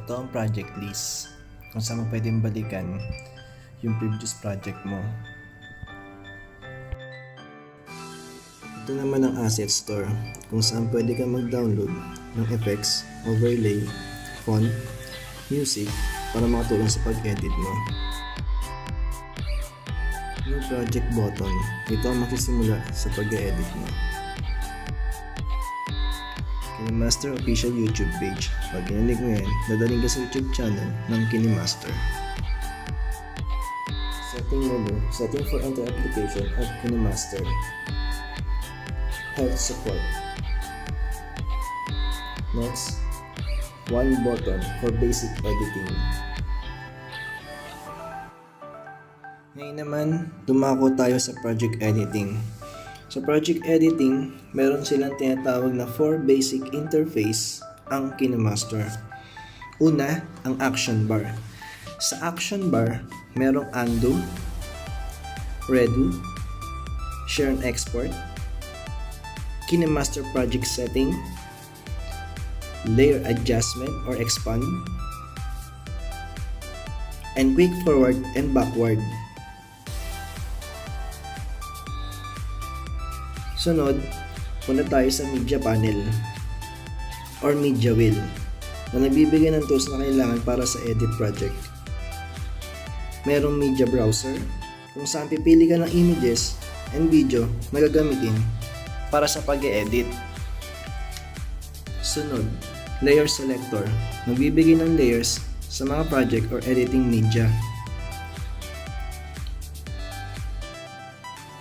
Ito ang project list kung saan mo pwedeng balikan yung previous project mo. Ito naman ang asset store kung saan pwede ka mag-download ng effects, overlay, font, music para makatulong sa pag-edit mo. Yung project button, ito ang makisimula sa pag-edit mo. Kinemaster official YouTube page. Pag kinilig mo yan, dadaling ka sa YouTube channel ng Kinemaster. Setting menu, setting for enter application of Kinemaster. Health support. Next, one button for basic editing. Ngayon naman, dumako tayo sa project editing. Sa project editing, meron silang tinatawag na 4 basic interface ang Kinemaster. Una, ang action bar. Sa action bar, merong undo, redo, share and export, Kinemaster project setting, layer adjustment or expand, and quick forward and backward. Sunod, punta tayo sa media panel or media wheel na nagbibigay ng tools na kailangan para sa edit project. Merong media browser kung saan pipili ka ng images and video na gagamitin para sa pag-edit. Sunod, layer selector, nagbibigay ng layers sa mga project or editing media.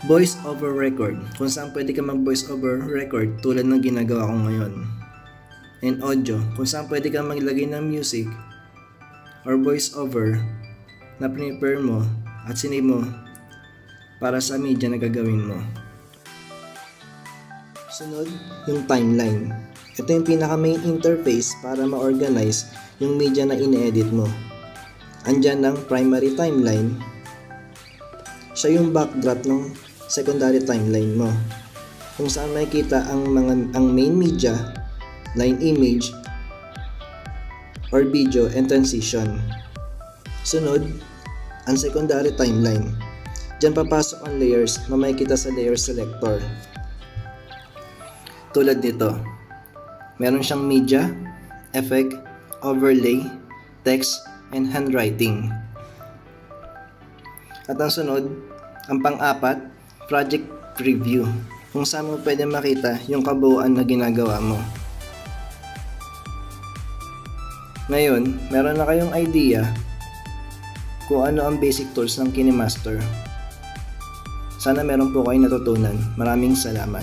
Voice over record, kung saan pwede ka mag voice over record tulad ng ginagawa ko ngayon. And audio, kung saan pwede ka maglagay ng music or voice over na prepare mo at sinave mo para sa media na gagawin mo. Sunod, yung timeline. Ito yung pinaka main interface para ma-organize yung media na ine-edit mo. Andyan ang primary timeline. Siya yung backdrop ng secondary timeline mo, kung saan makikita ang main media, line image, or video and transition. Sunod, ang secondary timeline. Diyan papasok ang layers na makikita sa layer selector. Tulad nito, meron siyang media, effect, overlay, text, and handwriting. At ang sunod, ang pang-apat, project preview, kung saan mo pwede makita yung kabuuan na ginagawa mo. Ngayon, meron na kayong idea kung ano ang basic tools ng Kinemaster. Sana meron po kayong natutunan. Maraming salamat.